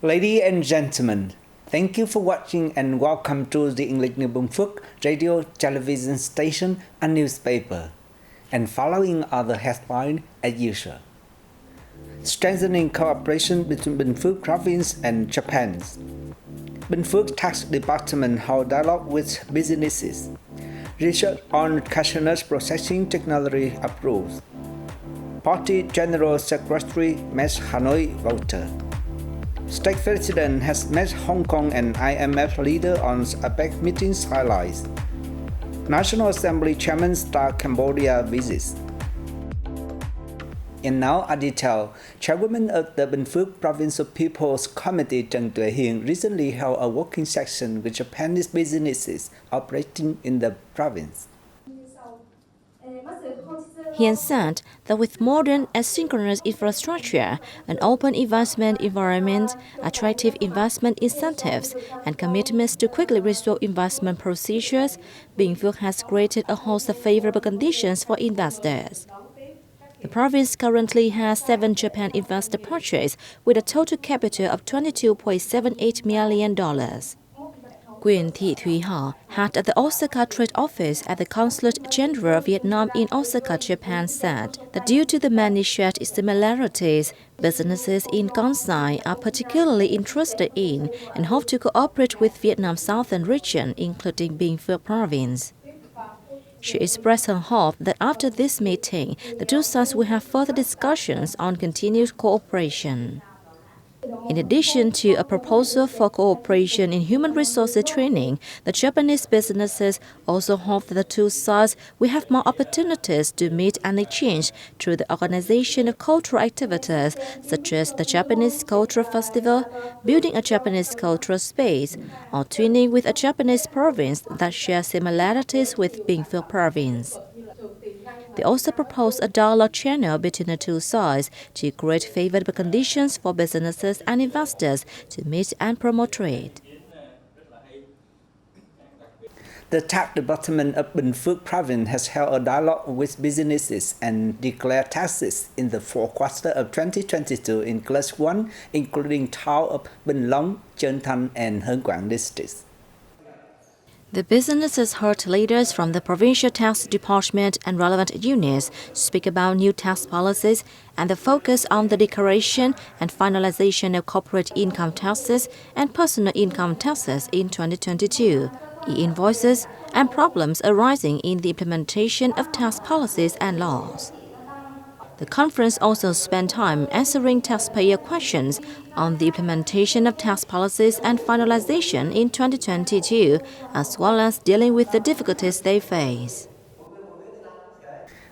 Ladies and gentlemen, thank you for watching and welcome to the English New Binh Phuoc radio, television station and newspaper, and following other headlines as usual. Strengthening cooperation between Binh Phuoc province and Japan. Binh Phuoc Tax Department hold dialogue with businesses. Research on cashew processing technology approved. Party General Secretary met Hanoi voter. State President has met Hong Kong and IMF leader on APEC meetings highlights. National Assembly Chairman start Cambodia visits. And now a detail. Chairwoman of the Binh Phuoc Provincial People's Committee Trần Tuệ Hiền recently held a working session with Japanese businesses operating in the province. He said that with modern asynchronous infrastructure, an open investment environment, attractive investment incentives, and commitments to quickly resolve investment procedures, Binh Phuoc has created a host of favorable conditions for investors. The province currently has 7 Japan investor projects with a total capital of $22.78 million. Nguyễn Thị Thúy Họ, head at the Osaka Trade Office at the Consulate General of Vietnam in Osaka, Japan, said that due to the many shared similarities, businesses in Kansai are particularly interested in and hope to cooperate with Vietnam's southern region, including Binh Phuoc province. She expressed her hope that after this meeting, the two sides will have further discussions on continued cooperation. In addition to a proposal for cooperation in human resources training, the Japanese businesses also hope that the two sides will have more opportunities to meet and exchange through the organization of cultural activities such as the Japanese Cultural Festival, building a Japanese cultural space, or twinning with a Japanese province that shares similarities with Binh Phuoc province. They also proposed a dialogue channel between the two sides to create favorable conditions for businesses and investors to meet and promote trade. The Tax Department of Binh Phuoc Province has held a dialogue with businesses and declared taxes in the fourth quarter of 2022 in Class 1, including towns of Bình Long, Trân Thành, and Hương Quảng districts. The businesses heard leaders from the provincial tax department and relevant units speak about new tax policies and the focus on the declaration and finalization of corporate income taxes and personal income taxes in 2022, e-invoices, and problems arising in the implementation of tax policies and laws. The conference also spent time answering taxpayer questions on the implementation of tax policies and finalization in 2022, as well as dealing with the difficulties they face.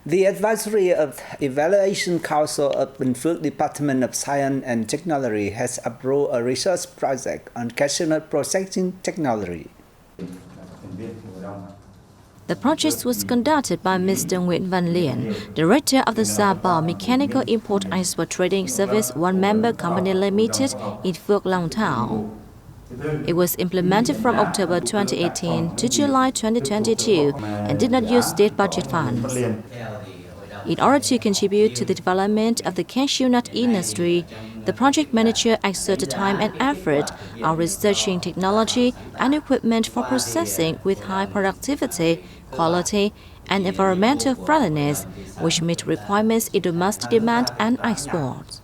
The advisory of Evaluation Council of Binh Phuoc Department of Science and Technology has approved a research project on cashew processing technology. The project was conducted by Mr. Nguyễn Văn Liên, director of the Zabao Mechanical Import-Export Trading Service One-Member Company Limited in Phuoc Long Thao. It was implemented from October 2018 to July 2022 and did not use state budget funds. In order to contribute to the development of the cashew nut industry, the project manager exerted time and effort on researching technology and equipment for processing with high productivity, quality, and environmental friendliness, which meet requirements in domestic demand and export.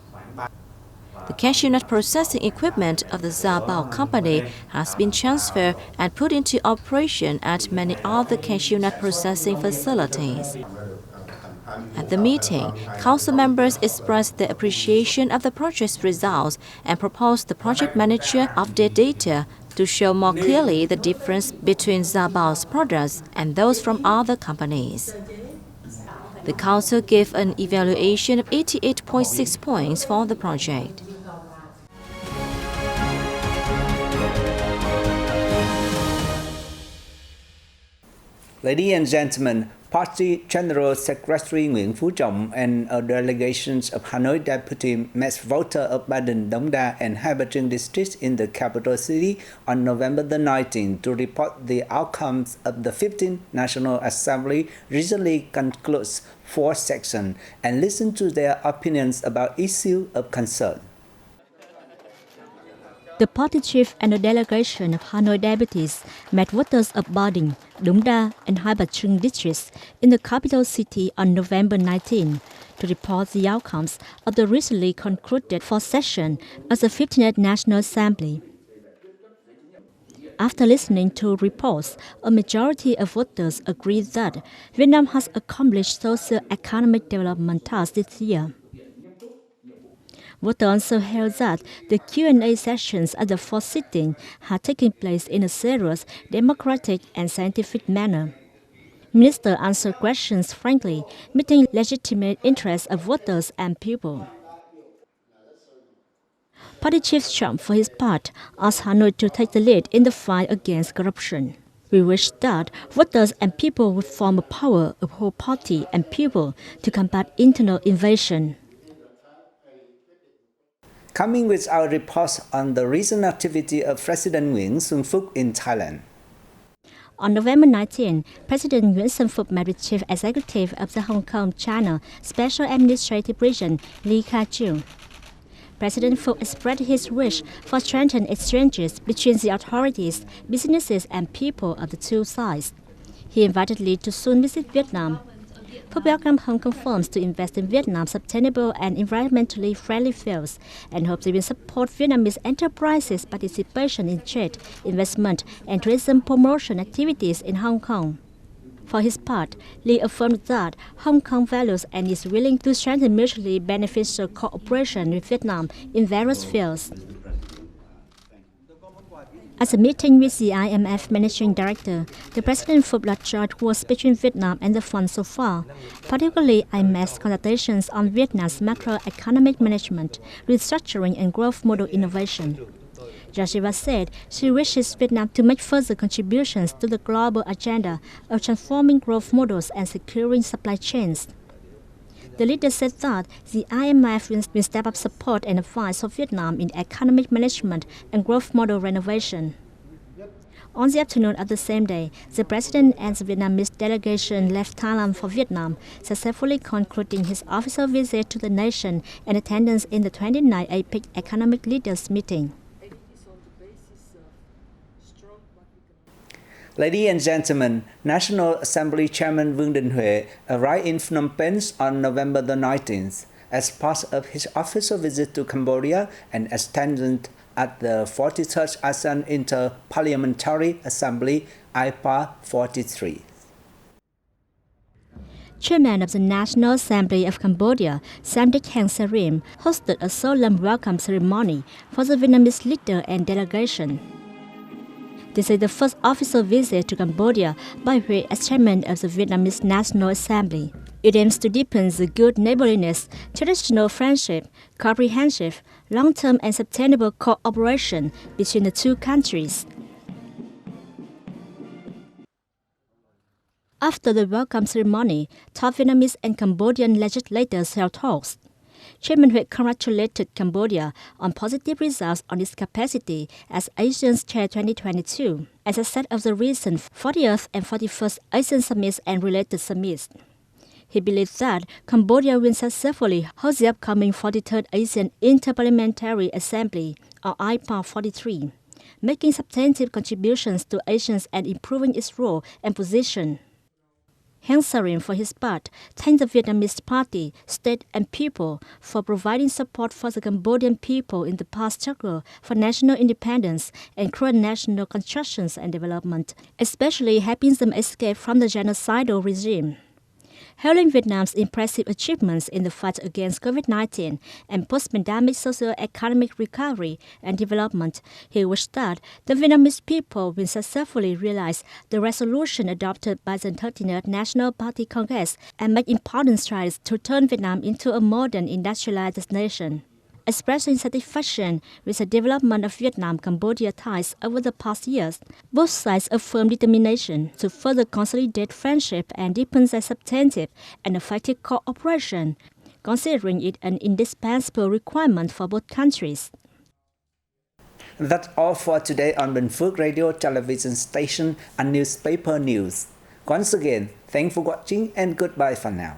The cashew nut processing equipment of the Zabao company has been transferred and put into operation at many other cashew nut processing facilities. At the meeting, council members expressed their appreciation of the project's results and proposed the project manager update data to show more clearly the difference between Zabao's products and those from other companies. The council gave an evaluation of 88.6 points for the project. Ladies and gentlemen, Party General Secretary Binh Phuoc and a delegation of Hanoi deputy met voters of Ba Đình, Đống Đa, and Hai Bà Trưng districts in the capital city on November the 19th to report the outcomes of the 15th National Assembly recently concludes 4th session and listen to their opinions about issues of concern. The party chief and a delegation of Hanoi deputies met voters of Ba Dinh, Dong Da, and Hai Ba Trung districts in the capital city on November 19 to report the outcomes of the recently concluded fourth session of the 15th National Assembly. After listening to reports, a majority of voters agreed that Vietnam has accomplished socio-economic development tasks this year. Voters also held that the Q&A sessions at the fourth sitting had taken place in a serious, democratic, and scientific manner. Minister answered questions frankly, meeting legitimate interests of voters and people. Party Chief Trump, for his part, asked Hanoi to take the lead in the fight against corruption. We wish that voters and people would form a power of whole party and people to combat internal invasion. Coming with our reports on the recent activity of President Nguyễn Xuân Phúc in Thailand. On November 19, President Nguyễn Xuân Phúc met with Chief Executive of the Hong Kong-China Special Administrative Region, Lee Ka-chiu. President Phuoc expressed his wish for strengthened exchanges between the authorities, businesses, and people of the two sides. He invited Lee to soon visit Vietnam. Phuoc welcomed Hong Kong firms to invest in Vietnam's sustainable and environmentally friendly fields and hopes they will support Vietnamese enterprises' participation in trade, investment, and tourism promotion activities in Hong Kong. For his part, Lee affirmed that Hong Kong values and is willing to strengthen mutually beneficial cooperation with Vietnam in various fields. At a meeting with the IMF Managing Director, the President Phuoc largely was between Vietnam and the fund so far, particularly IMF's consultations on Vietnam's macroeconomic management, restructuring and growth model innovation. Georgieva said she wishes Vietnam to make further contributions to the global agenda of transforming growth models and securing supply chains. The leader said that the IMF will step up support and advice for Vietnam in economic management and growth model renovation. On the afternoon of the same day, the President and the Vietnamese delegation left Thailand for Vietnam, successfully concluding his official visit to the nation and attendance in the 29th APEC Economic Leaders Meeting. Ladies and gentlemen, National Assembly Chairman Vương Đình Huệ arrived in Phnom Penh on November the 19th as part of his official visit to Cambodia and attendance at the 43rd ASEAN Inter-Parliamentary Assembly, IPA 43. Chairman of the National Assembly of Cambodia, Samdech Heng Sarim, hosted a solemn welcome ceremony for the Vietnamese leader and delegation. This is the first official visit to Cambodia by Huệ as chairman of the Vietnamese National Assembly. It aims to deepen the good neighborliness, traditional friendship, comprehensive, long-term and sustainable cooperation between the two countries. After the welcome ceremony, top Vietnamese and Cambodian legislators held talks. Chairman Huệ congratulated Cambodia on positive results on its capacity as ASEAN's Chair 2022 as a set of the recent 40th and 41st ASEAN Summits and related summits. He believes that Cambodia will successfully host the upcoming 43rd ASEAN Inter-Parliamentary Assembly, or IPA 43, making substantive contributions to ASEAN and improving its role and position. Heng Sarim, for his part, thanked the Vietnamese party, state and people for providing support for the Cambodian people in the past struggle for national independence and current national constructions and development, especially helping them escape from the genocidal regime. Hailing Vietnam's impressive achievements in the fight against COVID-19 and post-pandemic socio-economic recovery and development, he wished that the Vietnamese people will successfully realize the resolution adopted by the 13th National Party Congress and make important strides to turn Vietnam into a modern industrialized nation. Expressing satisfaction with the development of Vietnam-Cambodia ties over the past years, both sides affirmed determination to further consolidate friendship and deepen their substantive and effective cooperation, considering it an indispensable requirement for both countries. That's all for today on Binh Phuoc Radio, television station and newspaper news. Once again, thanks for watching and goodbye for now.